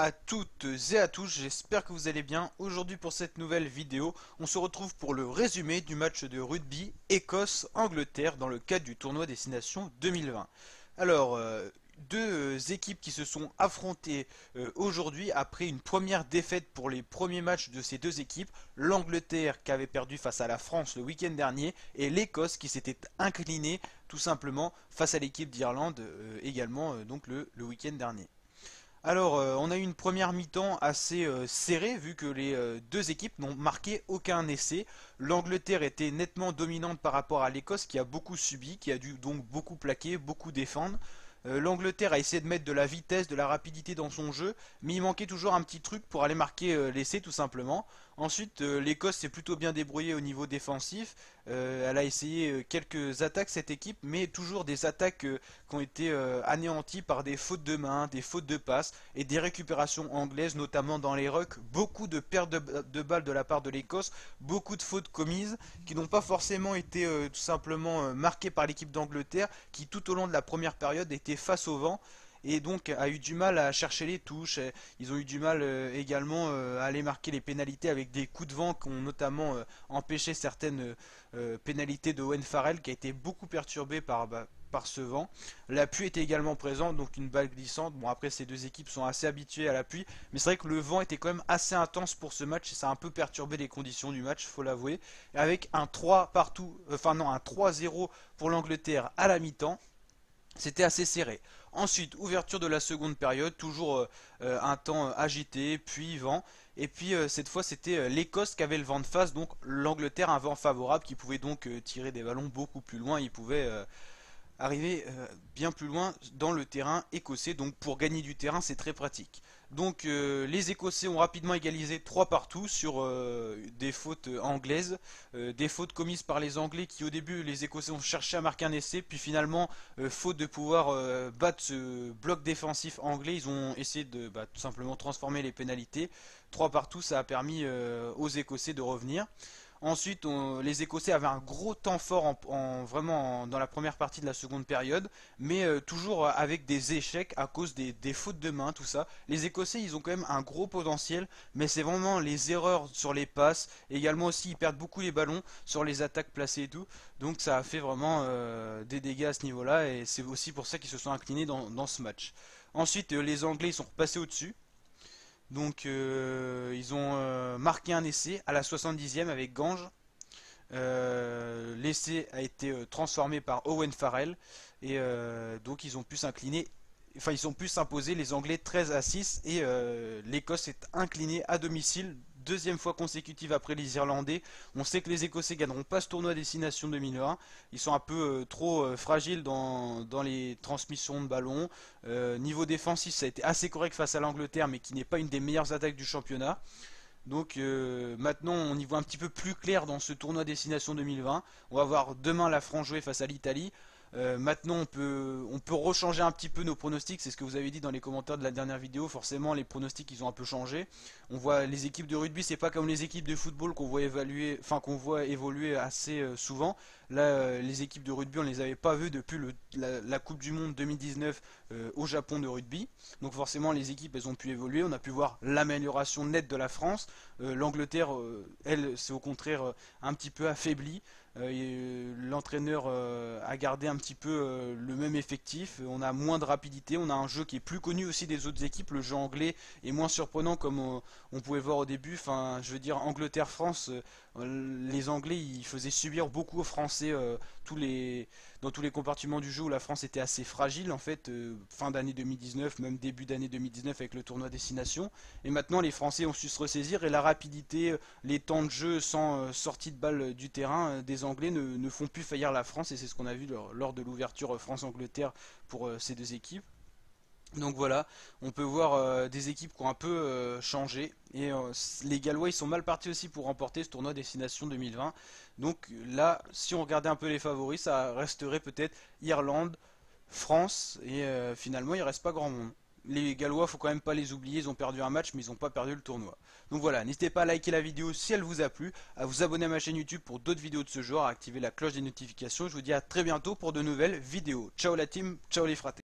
à toutes et à tous, j'espère que vous allez bien. Aujourd'hui pour cette nouvelle vidéo, on se retrouve pour le résumé du match de rugby Écosse-Angleterre dans le cadre du tournoi Destination 2020. Alors, deux équipes qui se sont affrontées aujourd'hui après une première défaite pour les premiers matchs de ces deux équipes. L'Angleterre qui avait perdu face à la France le week-end dernier et l'Écosse qui s'était inclinée tout simplement face à l'équipe d'Irlande également donc le week-end dernier. Alors, on a eu une première mi-temps assez serrée vu que les deux équipes n'ont marqué aucun essai. L'Angleterre était nettement dominante par rapport à l'Écosse qui a beaucoup subi, qui a dû donc beaucoup plaquer, beaucoup défendre. L'Angleterre a essayé de mettre de la vitesse, de la rapidité dans son jeu, mais il manquait toujours un petit truc pour aller marquer l'essai tout simplement. Ensuite, l'Écosse s'est plutôt bien débrouillée au niveau défensif. Elle a essayé quelques attaques cette équipe, mais toujours des attaques qui ont été anéanties par des fautes de main, des fautes de passe et des récupérations anglaises, notamment dans les rucks. Beaucoup de pertes de balles de la part de l'Écosse, beaucoup de fautes commises qui n'ont pas forcément été tout simplement marquées par l'équipe d'Angleterre, qui tout au long de la première période était face au vent et donc a eu du mal à chercher les touches. Ils ont eu du mal également à aller marquer les pénalités avec des coups de vent qui ont notamment empêché certaines pénalités de Owen Farrell qui a été beaucoup perturbé par ce vent. La pluie était également présente, donc une balle glissante. Bon, après ces deux équipes sont assez habituées à la pluie, mais c'est vrai que le vent était quand même assez intense pour ce match et ça a un peu perturbé les conditions du match, faut l'avouer. Avec un 3 partout, enfin non, un 3-0 pour l'Angleterre à la mi-temps. C'était assez serré. Ensuite, ouverture de la seconde période, toujours un temps agité, puis vent. Et puis cette fois, c'était l'Écosse qui avait le vent de face, donc l'Angleterre un vent favorable qui pouvait donc tirer des ballons beaucoup plus loin. Il pouvait arriver bien plus loin dans le terrain écossais. Donc pour gagner du terrain, c'est très pratique. Donc les Écossais ont rapidement égalisé 3 partout sur des fautes anglaises, des fautes commises par les Anglais qui au début les Écossais ont cherché à marquer un essai, puis finalement faute de pouvoir battre ce bloc défensif anglais, ils ont essayé de tout simplement transformer les pénalités. 3 partout, ça a permis aux Écossais de revenir. Ensuite, les Écossais avaient un gros temps fort dans la première partie de la seconde période, mais toujours avec des échecs à cause des fautes de main, tout ça. Les Écossais, ils ont quand même un gros potentiel, mais c'est vraiment les erreurs sur les passes. Également aussi, ils perdent beaucoup les ballons sur les attaques placées et tout. Donc ça a fait vraiment des dégâts à ce niveau-là, et c'est aussi pour ça qu'ils se sont inclinés dans ce match. Ensuite, les Anglais, ils sont repassés au-dessus. Donc ils ont marqué un essai à la 70e avec Gange. L'essai a été transformé par Owen Farrell et donc ils ont pu s'incliner, enfin ils ont pu s'imposer les Anglais 13-6 et l'Écosse est inclinée à domicile. Deuxième fois consécutive après les Irlandais. On sait que les Écossais gagneront pas ce tournoi Destination 2020. Ils sont un peu trop fragiles dans les transmissions de ballon. Niveau défensif, ça a été assez correct face à l'Angleterre, mais qui n'est pas une des meilleures attaques du championnat. Donc maintenant on y voit un petit peu plus clair dans ce tournoi Destination 2020. On va voir demain la France jouer face à l'Italie. Maintenant on peut rechanger un petit peu nos pronostics, c'est ce que vous avez dit dans les commentaires de la dernière vidéo. Forcément les pronostics ils ont un peu changé. On voit les équipes de rugby, c'est pas comme les équipes de football qu'on voit évoluer assez souvent. Là les équipes de rugby on les avait pas vues depuis la Coupe du Monde 2019 au Japon de rugby. Donc forcément les équipes elles ont pu évoluer, on a pu voir l'amélioration nette de la France. L'Angleterre elle c'est au contraire un petit peu affaiblie. L'entraîneur a gardé un petit peu le même effectif. On a moins de rapidité, on a un jeu qui est plus connu aussi des autres équipes. Le jeu anglais est moins surprenant comme on pouvait voir au début. Enfin, je veux dire Angleterre-France, les Anglais ils faisaient subir beaucoup aux Français dans tous les compartiments du jeu où la France était assez fragile en fait. Fin d'année 2019, même début d'année 2019 avec le tournoi Destination. Et maintenant les Français ont su se ressaisir et la rapidité, les temps de jeu sans sortie de balle du terrain des Anglais ne font plus faillir la France et c'est ce qu'on a vu lors de l'ouverture France-Angleterre pour ces deux équipes. Donc voilà, on peut voir des équipes qui ont un peu changé et les Gallois ils sont mal partis aussi pour remporter ce tournoi Destination 2020. Donc là, si on regardait un peu les favoris, ça resterait peut-être Irlande, France et finalement il reste pas grand monde. Les Gallois, faut quand même pas les oublier, ils ont perdu un match mais ils n'ont pas perdu le tournoi. Donc voilà, n'hésitez pas à liker la vidéo si elle vous a plu, à vous abonner à ma chaîne YouTube pour d'autres vidéos de ce genre, à activer la cloche des notifications. Je vous dis à très bientôt pour de nouvelles vidéos. Ciao la team, ciao les fratés.